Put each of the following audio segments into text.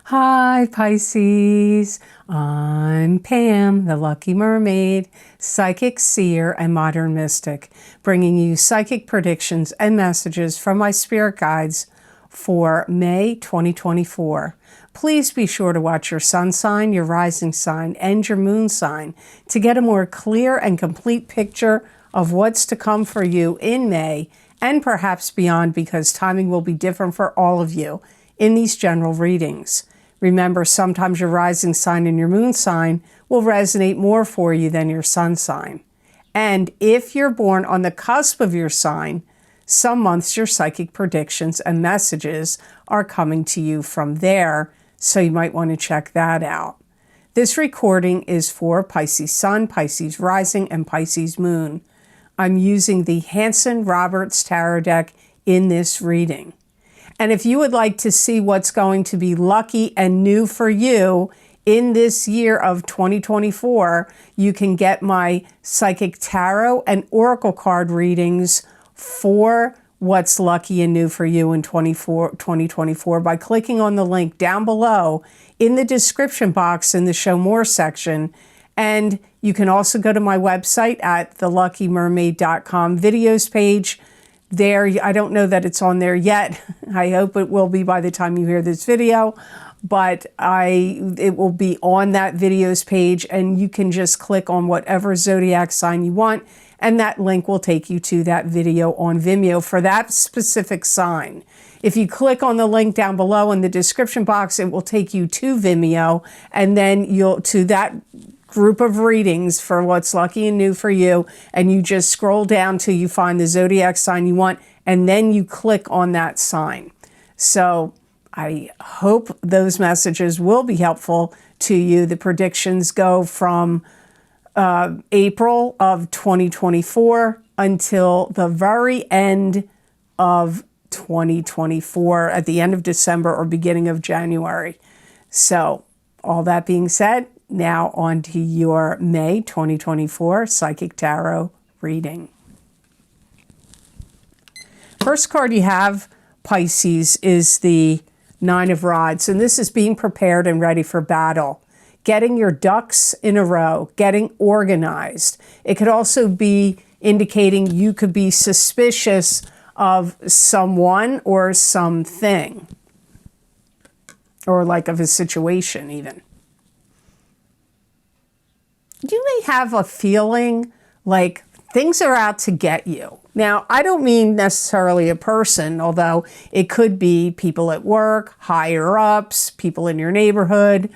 Hi Pisces, I'm Pam, the Lucky Mermaid, psychic seer and modern mystic, bringing you psychic predictions and messages from my spirit guides for May 2024. Please be sure to watch your sun sign, your rising sign, and your moon sign to get a more clear and complete picture of what's to come for you in May and perhaps beyond, because timing will be different for all of you in these general readings. Remember, sometimes your rising sign and your moon sign will resonate more for you than your sun sign. And if you're born on the cusp of your sign, some months your psychic predictions and messages are coming to you from there, so you might want to check that out. This recording is for Pisces Sun, Pisces Rising, and Pisces Moon. I'm using the Hanson-Roberts Tarot deck in this reading. And if you would like to see what's going to be lucky and new for you in this year of 2024, you can get my psychic tarot and oracle card readings for what's lucky and new for you in 2024 by clicking on the link down below in the description box in the Show More section. And you can also go to my website at theluckymermaid.com videos page. There, I don't know that it's on there yet. I hope it will be by the time you hear this video, but it will be on that videos page, and you can just click on whatever zodiac sign you want, and that link will take you to that video on Vimeo for that specific sign. If you click on the link down below in the description box, it will take you to Vimeo, and then you'll to that group of readings for what's lucky and new for you, and you just scroll down till you find the zodiac sign you want, and then you click on that sign. So I hope those messages will be helpful to you. The predictions go from April of 2024 until the very end of 2024, at the end of December or beginning of January. So all that being said, now on to your May 2024 Psychic Tarot reading. First card you have, Pisces, is the Nine of Rods, and this is being prepared and ready for battle. Getting your ducks in a row, getting organized. It could also be indicating you could be suspicious of someone or something, or like of a situation even. You may have a feeling like things are out to get you. Now, I don't mean necessarily a person, although it could be people at work, higher ups, people in your neighborhood,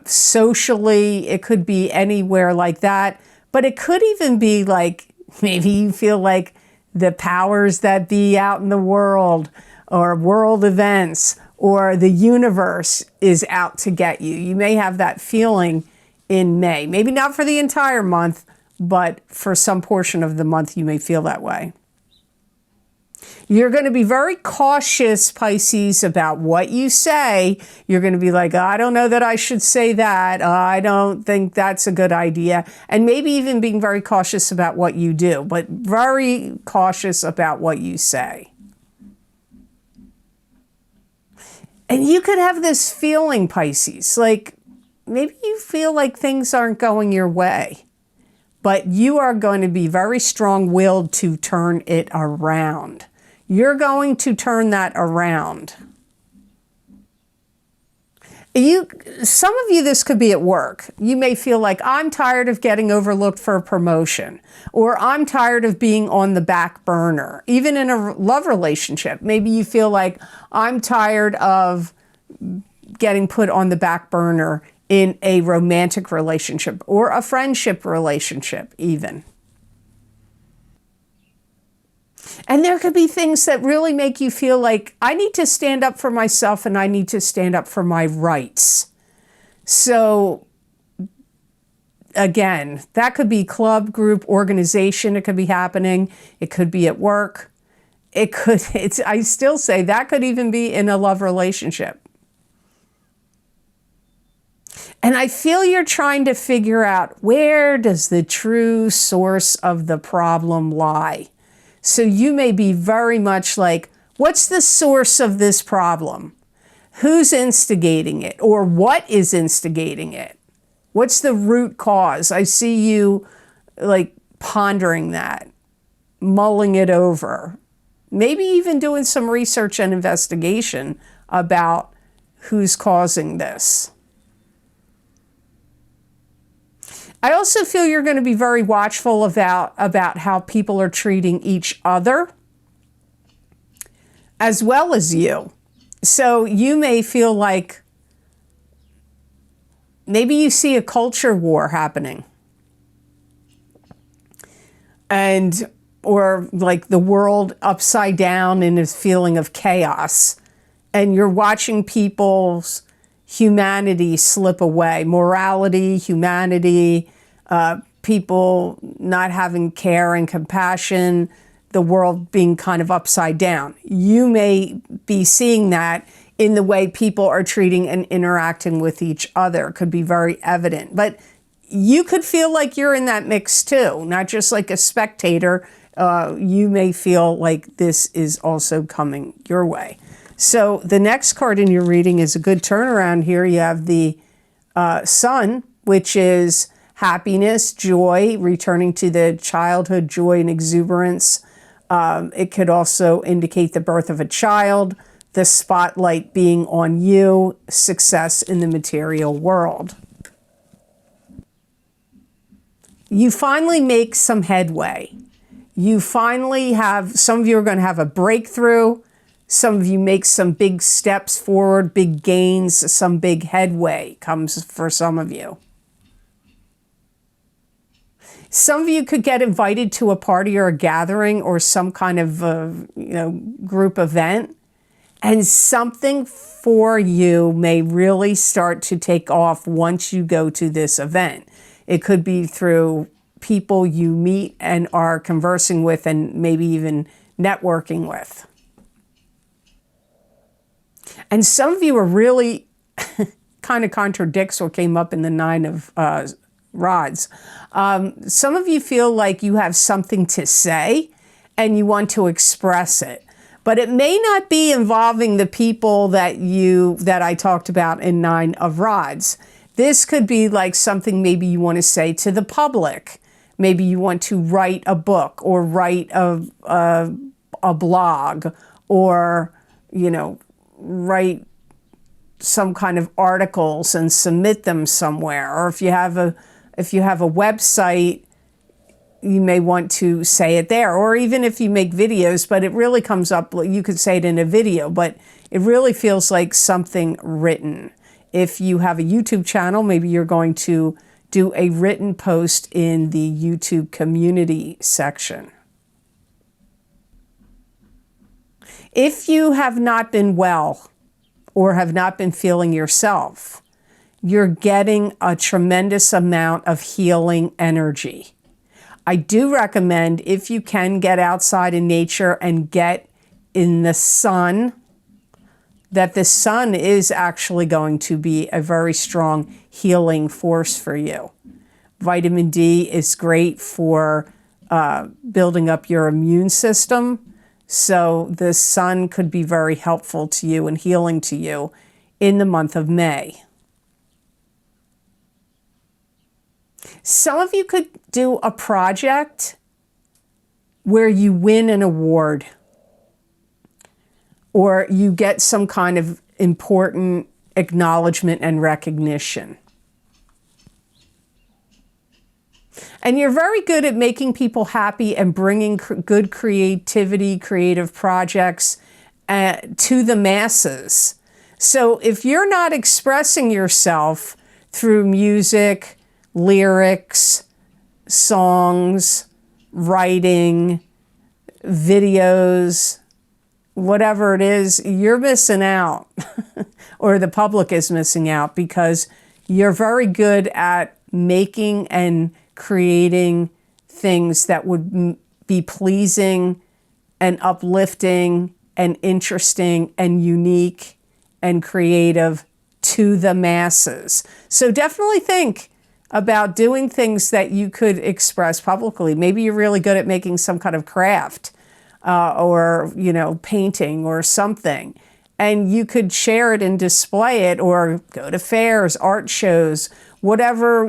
socially, it could be anywhere like that. But it could even be like, maybe you feel like the powers that be out in the world, or world events, or the universe is out to get you. You may have that feeling in May. Maybe not for the entire month, but for some portion of the month you may feel that way. You're going to be very cautious, Pisces, about what you say. You're going to be like, I don't know that I should say that. I don't think that's a good idea. And maybe even being very cautious about what you do, but very cautious about what you say. And you could have this feeling, Pisces, like maybe you feel like things aren't going your way, but you are going to be very strong-willed to turn it around. You're going to turn that around. Some of you, this could be at work. You may feel like, I'm tired of getting overlooked for a promotion, or I'm tired of being on the back burner. Even in a love relationship, maybe you feel like, I'm tired of getting put on the back burner in a romantic relationship or a friendship relationship even. And there could be things that really make you feel like, I need to stand up for myself and I need to stand up for my rights. So again, that could be club, group, organization. It could be happening. It could be at work. I still say that could even be in a love relationship. And I feel you're trying to figure out, where does the true source of the problem lie? So you may be very much like, what's the source of this problem? Who's instigating it, or what is instigating it? What's the root cause? I see you like pondering that, mulling it over, maybe even doing some research and investigation about who's causing this. I also feel you're going to be very watchful about how people are treating each other as well as you. So you may feel like maybe you see a culture war happening, or like the world upside down in a feeling of chaos, and you're watching people's humanity slip away, morality, humanity, people not having care and compassion, the world being kind of upside down. You may be seeing that in the way people are treating and interacting with each other. It could be very evident. But you could feel like you're in that mix too, not just like a spectator. You may feel like this is also coming your way. So the next card in your reading is a good turnaround here. You have the Sun, which is happiness, joy, returning to the childhood joy and exuberance. It could also indicate the birth of a child, the spotlight being on you, success in the material world. You finally make some headway. You finally have, some of you are going to have a breakthrough. Some of you make some big steps forward, big gains, some big headway comes for some of you. Some of you could get invited to a party or a gathering or some kind of group event, and something for you may really start to take off once you go to this event. It could be through people you meet and are conversing with and maybe even networking with. And some of you are really kind of contradicts what came up in the Nine of Rods. Some of you feel like you have something to say and you want to express it, but it may not be involving the people that I talked about in Nine of Rods. This could be like something maybe you want to say to the public. Maybe you want to write a book or write a blog, or write some kind of articles and submit them somewhere. Or if you have a website, you may want to say it there. Or even if you make videos, but it really comes up, you could say it in a video, but it really feels like something written. If you have a YouTube channel, maybe you're going to do a written post in the YouTube community section. If you have not been well or have not been feeling yourself, you're getting a tremendous amount of healing energy. I do recommend, if you can, get outside in nature and get in the sun, that the sun is actually going to be a very strong healing force for you. Vitamin D is great for building up your immune system. So the sun could be very helpful to you and healing to you in the month of May. Some of you could do a project where you win an award, or you get some kind of important acknowledgement and recognition. And you're very good at making people happy and bringing good creativity, creative projects to the masses. So if you're not expressing yourself through music, lyrics, songs, writing, videos, whatever it is, you're missing out. Or the public is missing out, because you're very good at making and creating things that would be pleasing and uplifting and interesting and unique and creative to the masses. So definitely think about doing things that you could express publicly. Maybe you're really good at making some kind of craft or painting or something. and you could share it and display it, or go to fairs, art shows, wherever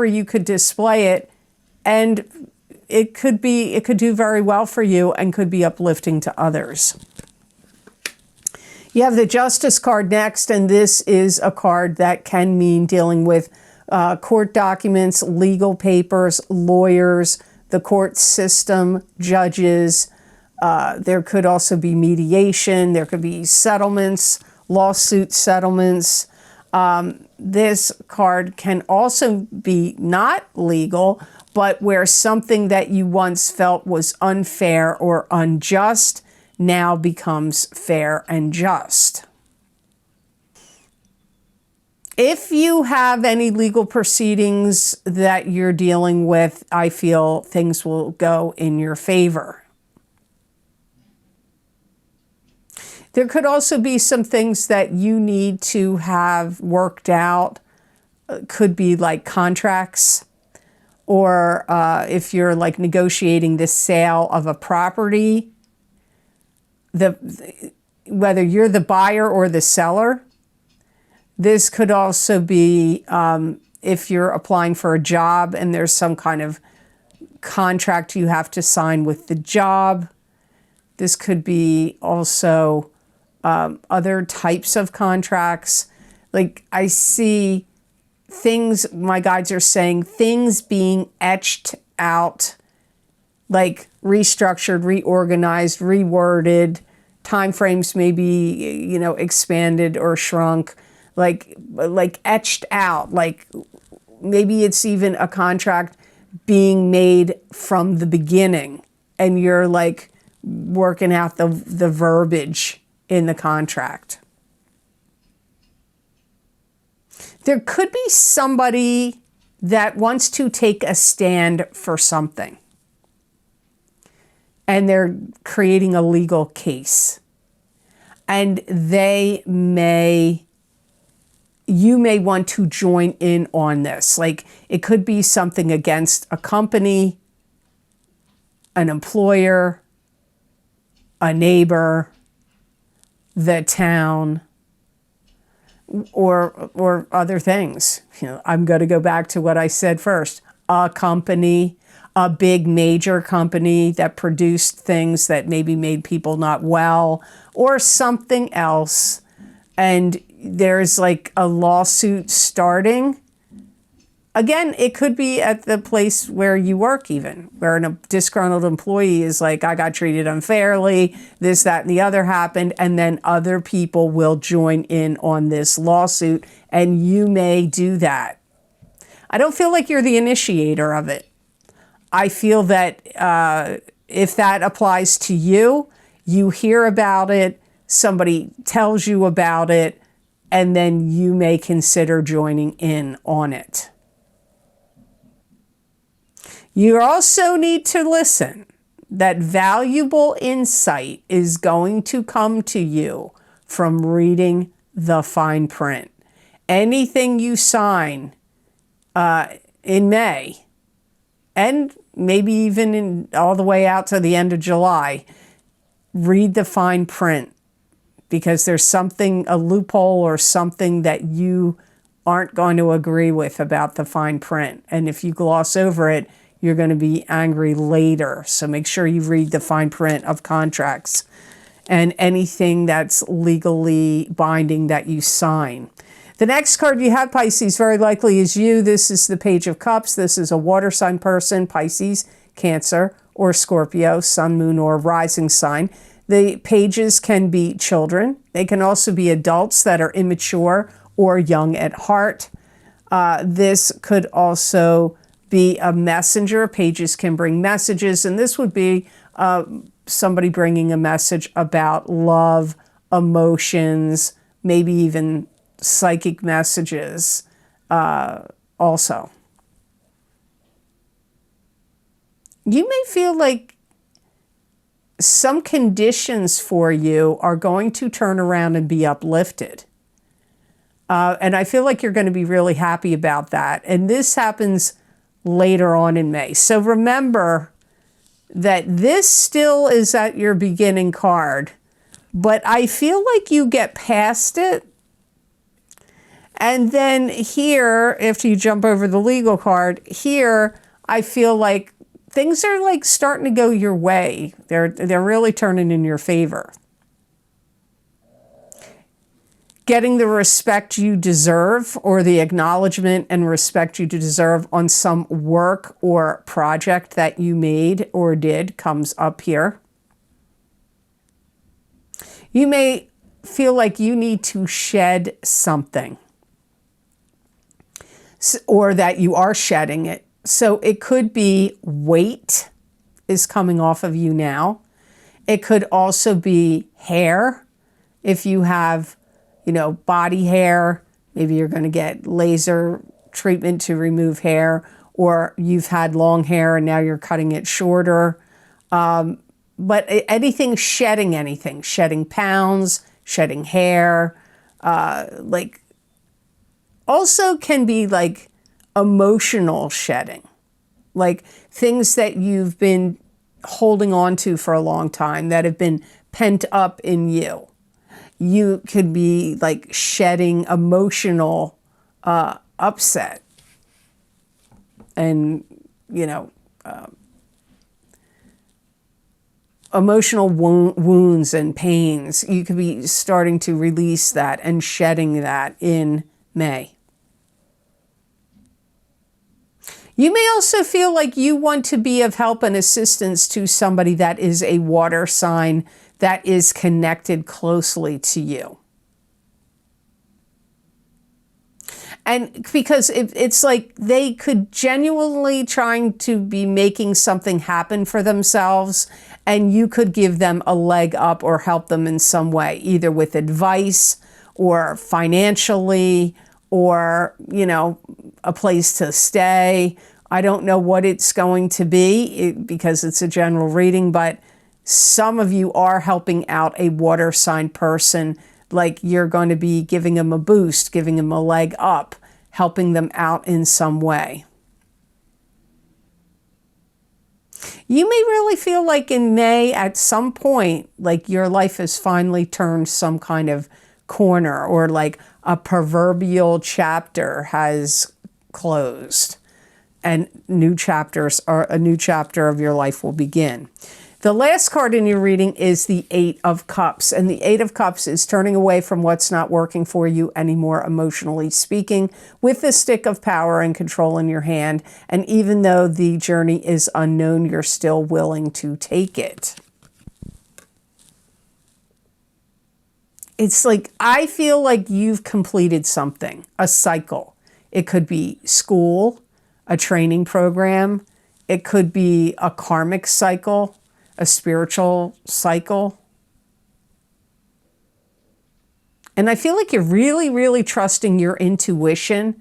you could display it, and it could do very well for you and could be uplifting to others. You have the Justice card next, and this is a card that can mean dealing with court documents, legal papers, lawyers, the court system, judges. There could also be mediation. There could be settlements, lawsuit settlements. This card can also be not legal, but where something that you once felt was unfair or unjust now becomes fair and just. If you have any legal proceedings that you're dealing with, I feel things will go in your favor. There could also be some things that you need to have worked out. Could be like contracts, or if you're like negotiating the sale of a property, whether you're the buyer or the seller. This could also be if you're applying for a job and there's some kind of contract you have to sign with the job. This could be also other types of contracts. Like I see things, my guides are saying, things being etched out, like restructured, reorganized, reworded, timeframes maybe, expanded or shrunk, like etched out, like maybe it's even a contract being made from the beginning and you're like working out the verbiage in the contract. There could be somebody that wants to take a stand for something, and they're creating a legal case. And you may want to join in on this. Like it could be something against a company, an employer, a neighbor, the town, or other things. I'm going to go back to what I said first. A company, a big major company that produced things that maybe made people not well, or something else. And there's like a lawsuit starting. Again, it could be at the place where you work even, where a disgruntled employee is like, I got treated unfairly, this, that, and the other happened, and then other people will join in on this lawsuit, and you may do that. I don't feel like you're the initiator of it. I feel that if that applies to you, you hear about it, somebody tells you about it, and then you may consider joining in on it. You also need to listen that valuable insight is going to come to you from reading the fine print. Anything you sign in May, and maybe even all the way out to the end of July, read the fine print, because there's something, a loophole or something that you aren't going to agree with about the fine print. And if you gloss over it, you're going to be angry later. So make sure you read the fine print of contracts and anything that's legally binding that you sign. The next card you have, Pisces, very likely is you. This is the Page of Cups. This is a water sign person, Pisces, Cancer, or Scorpio, sun, moon, or rising sign. The pages can be children. They can also be adults that are immature or young at heart. This could also be a messenger. Pages can bring messages, and this would be somebody bringing a message about love, emotions, maybe even psychic messages also. You may feel like some conditions for you are going to turn around and be uplifted. And I feel like you're going to be really happy about that. And this happens later on in May. So remember that this still is at your beginning card, But I feel like you get past it. And then here, after you jump over the legal card, here, I feel like things are like starting to go your way. They're really turning in your favor. Getting the respect you deserve, or the acknowledgement and respect you deserve on some work or project that you made or did, comes up here. You may feel like you need to shed something, or that you are shedding it. So it could be weight is coming off of you now. It could also be hair. If you have, body hair, maybe you're going to get laser treatment to remove hair, or you've had long hair and now you're cutting it shorter. But anything, shedding pounds, shedding hair, also can be like emotional shedding, like things that you've been holding on to for a long time that have been pent up in you. You could be like shedding emotional upset and, emotional wounds and pains. You could be starting to release that and shedding that in May. You may also feel like you want to be of help and assistance to somebody that is a water sign that is connected closely to you. And because it's like they could genuinely trying to be making something happen for themselves, and you could give them a leg up or help them in some way, either with advice or financially, or, a place to stay. I don't know what it's going to be because it's a general reading, but some of you are helping out a water sign person. Like you're going to be giving them a boost, giving them a leg up, helping them out in some way. You may really feel like in May at some point, like your life has finally turned some kind of corner, or like a proverbial chapter has closed and a new chapter of your life will begin. The last card in your reading is the Eight of Cups, and the Eight of Cups is turning away from what's not working for you anymore, emotionally speaking, with the stick of power and control in your hand. And even though the journey is unknown, you're still willing to take it. It's like, I feel like you've completed something, a cycle. It could be school, a training program. It could be a karmic cycle, a spiritual cycle. And I feel like you're really, really trusting your intuition,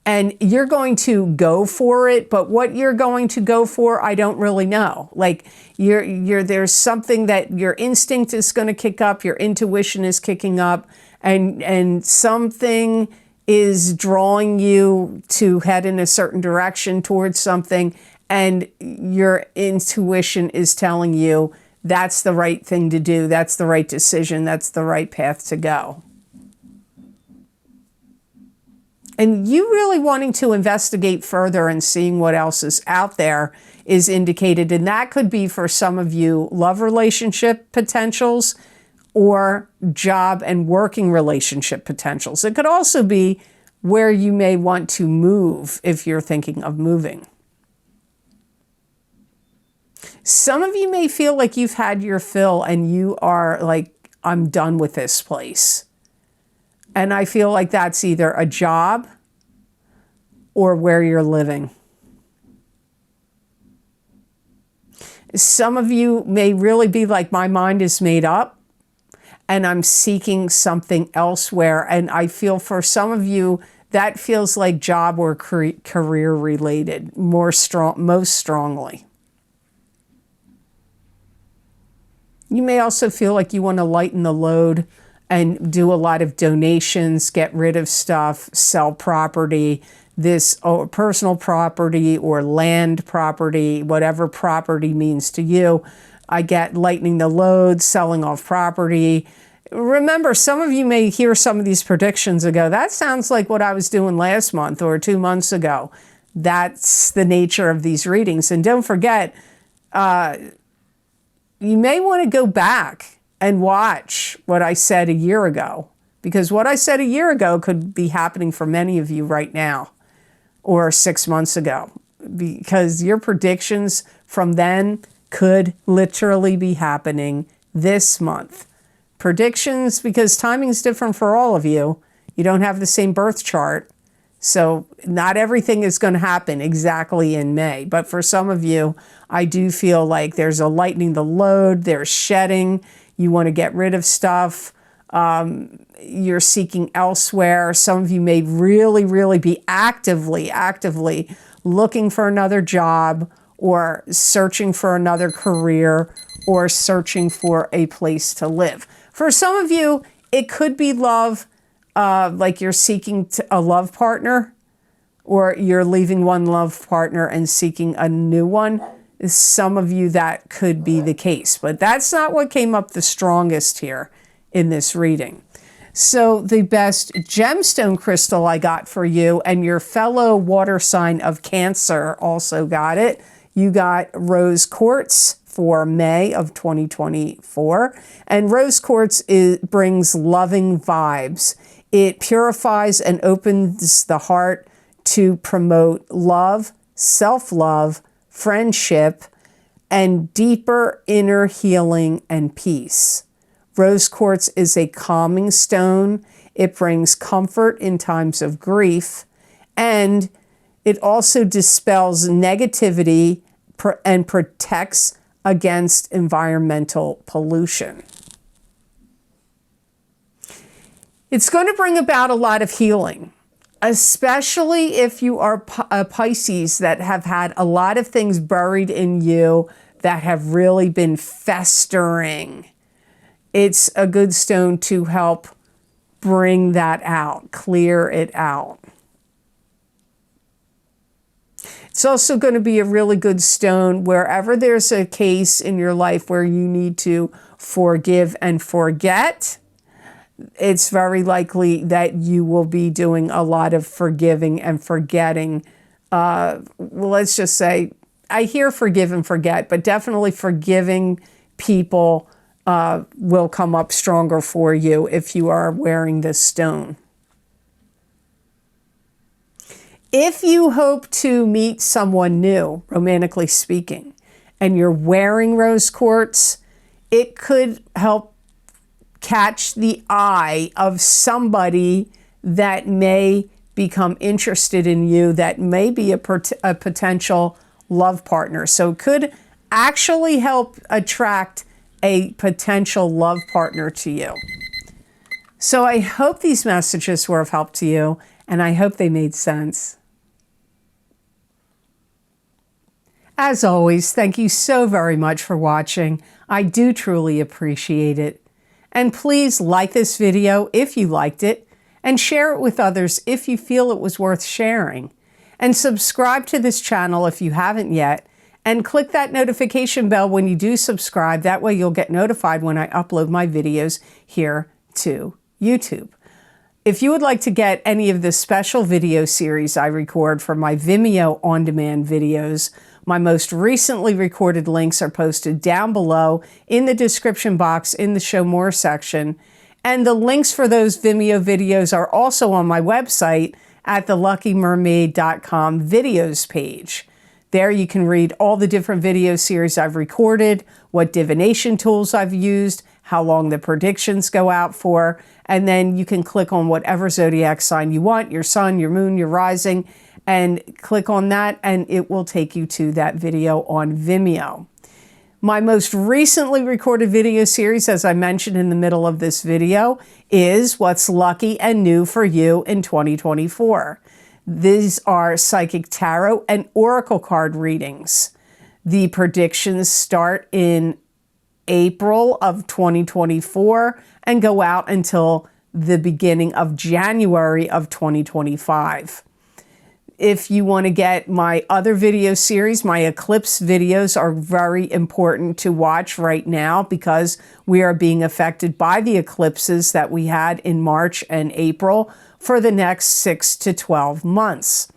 and you're going to go for it, but what you're going to go for, I don't really know. Like there's something that your instinct is going to kick up, your intuition is kicking up, and something is drawing you to head in a certain direction towards something, and your intuition is telling you that's the right thing to do, that's the right decision, that's the right path to go. And you really wanting to investigate further and seeing what else is out there is indicated. And that could be for some of you love relationship potentials or job and working relationship potentials. It could also be where you may want to move if you're thinking of moving. Some of you may feel like you've had your fill and you are like, I'm done with this place. And I feel like that's either a job or where you're living. Some of you may really be like, my mind is made up and I'm seeking something elsewhere. And I feel for some of you, that feels like job or career related most strongly. You may also feel like you want to lighten the load and do a lot of donations, get rid of stuff, sell property, personal property or land property, whatever property means to you. I get lightening the load, selling off property. Remember, some of you may hear some of these predictions and go, that sounds like what I was doing last month or 2 months ago. That's the nature of these readings. And don't forget, you may want to go back and watch what I said a year ago, because what I said a year ago could be happening for many of you right now or 6 months ago, because your predictions from then could literally be happening this month. Predictions, because timing is different for all of you. You don't have the same birth chart. So not everything is going to happen exactly in May. But for some of you, I do feel like there's a lightening the load, there's shedding, you want to get rid of stuff, you're seeking elsewhere. Some of you may really be actively looking for another job or searching for another career or searching for a place to live. For some of you, it could be love, like you're seeking a love partner, or you're leaving one love partner and seeking a new one. Some of you, that could be the case, but that's not what came up the strongest here in this reading. So the best gemstone crystal I got for you, and your fellow water sign of Cancer also got it. You got rose quartz for May of 2024. And rose quartz brings loving vibes. It purifies and opens the heart to promote love, self-love, friendship, and deeper inner healing and peace. Rose quartz is a calming stone. It brings comfort in times of grief, and it also dispels negativity and protects against environmental pollution. It's going to bring about a lot of healing, especially if you are a Pisces that have had a lot of things buried in you that have really been festering. It's a good stone to help bring that out, clear it out. It's also going to be a really good stone wherever there's a case in your life where you need to forgive and forget. It's very likely that you will be doing a lot of forgiving and forgetting. Let's just say, I hear forgive and forget, but definitely forgiving people will come up stronger for you if you are wearing this stone. If you hope to meet someone new, romantically speaking, and you're wearing rose quartz, it could help catch the eye of somebody that may become interested in you, that may be a potential love partner. So it could actually help attract a potential love partner to you. So I hope these messages were of help to you, and I hope they made sense. As always, thank you so very much for watching. I do truly appreciate it. And please like this video if you liked it, and share it with others if you feel it was worth sharing. And subscribe to this channel if you haven't yet, and click that notification bell when you do subscribe. That way you'll get notified when I upload my videos here to YouTube. If you would like to get any of the special video series I record for my Vimeo on-demand videos, my most recently recorded links are posted down below in the description box in the Show More section. And the links for those Vimeo videos are also on my website at the luckymermaid.com videos page. There you can read all the different video series I've recorded, what divination tools I've used, how long the predictions go out for, and then you can click on whatever zodiac sign you want, your sun, your moon, your rising, and click on that and it will take you to that video on Vimeo. My most recently recorded video series, as I mentioned in the middle of this video, is What's Lucky and New for You in 2024. These are psychic tarot and oracle card readings. The predictions start in April of 2024 and go out until the beginning of January of 2025. If you want to get my other video series, my eclipse videos are very important to watch right now because we are being affected by the eclipses that we had in March and April for the next 6 to 12 months.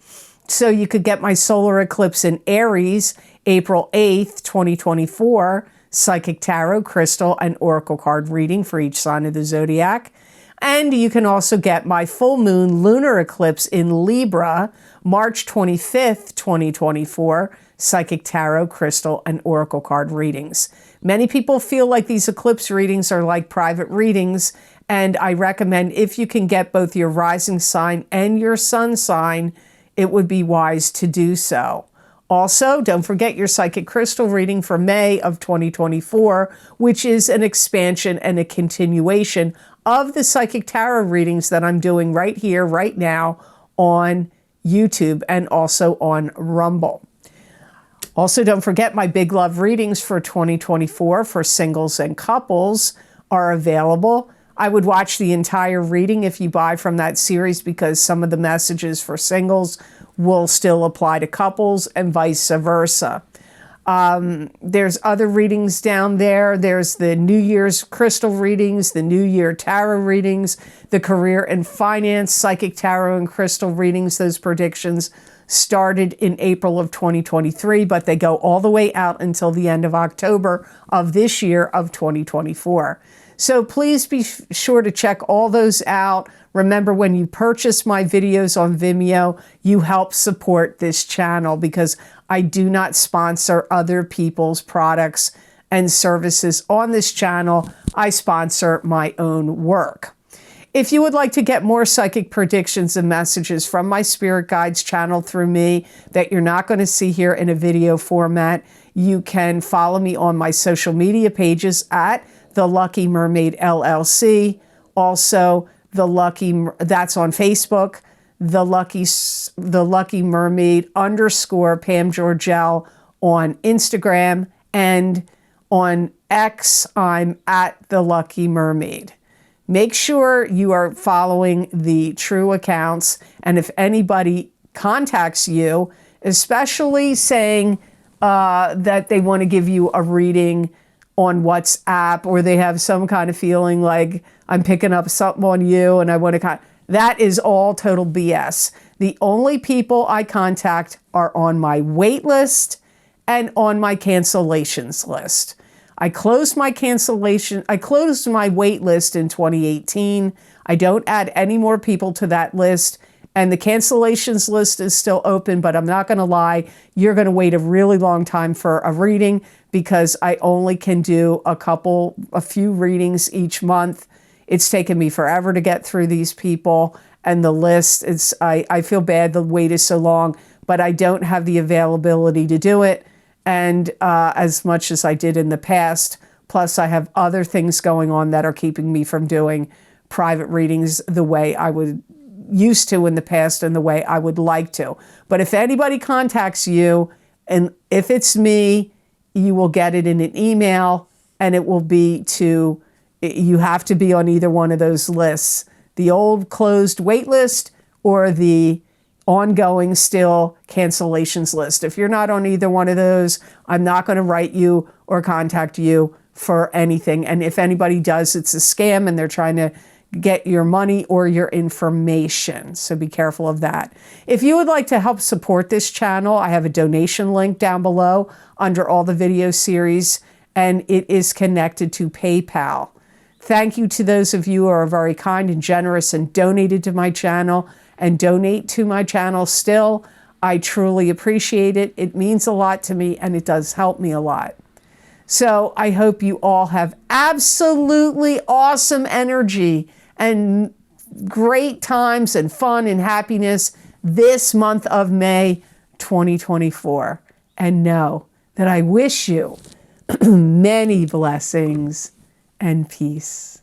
So you could get my solar eclipse in Aries, April 8th, 2024, psychic tarot, crystal, and oracle card reading for each sign of the zodiac. And you can also get my full moon lunar eclipse in Libra, March 25th, 2024, psychic tarot, crystal, and oracle card readings. Many people feel like these eclipse readings are like private readings, and I recommend if you can get both your rising sign and your sun sign, it would be wise to do so. Also, don't forget your psychic crystal reading for May of 2024, which is an expansion and a continuation of the psychic tarot readings that I'm doing right here, right now on YouTube and also on Rumble. Also, don't forget my Big Love readings for 2024 for singles and couples are available. I would watch the entire reading if you buy from that series because some of the messages for singles will still apply to couples and vice versa. There's other readings down there. There's the New Year's crystal readings, the New Year tarot readings, the career and finance, psychic tarot and crystal readings. Those predictions started in April of 2023, but they go all the way out until the end of October of this year of 2024. So please be sure to check all those out. Remember, when you purchase my videos on Vimeo, you help support this channel because I do not sponsor other people's products and services on this channel. I sponsor my own work. If you would like to get more psychic predictions and messages from my spirit guides channel through me that you're not going to see here in a video format, you can follow me on my social media pages at the Lucky Mermaid LLC. Also, that's on Facebook, the Lucky Mermaid _ Pam Georgel on Instagram, and on X, I'm at the Lucky Mermaid. Make sure you are following the true accounts, and if anybody contacts you, especially saying that they want to give you a reading on WhatsApp, or they have some kind of feeling like I'm picking up something on you and I want to that is all total BS. The only people I contact are on my wait list and on my cancellations list. I closed my wait list in 2018. I don't add any more people to that list. And the cancellations list is still open, but I'm not going to lie, you're going to wait a really long time for a reading because I only can do a few readings each month. It's taken me forever to get through these people, and the list, I feel bad the wait is so long, but I don't have the availability to do it, and as much as I did in the past. Plus, I have other things going on that are keeping me from doing private readings the way I would used to in the past and the way I would like to. But if anybody contacts you, and if it's me, you will get it in an email, and it will be you have to be on either one of those lists, the old closed wait list or the ongoing still cancellations list. If you're not on either one of those, I'm not going to write you or contact you for anything. And if anybody does, it's a scam and they're trying to get your money or your information. So be careful of that. If you would like to help support this channel, I have a donation link down below under all the video series, and it is connected to PayPal. Thank you to those of you who are very kind and generous and donated to my channel and donate to my channel still. I truly appreciate it. It means a lot to me and it does help me a lot. So I hope you all have absolutely awesome energy and great times and fun and happiness this month of May 2024. And know that I wish you many blessings and peace.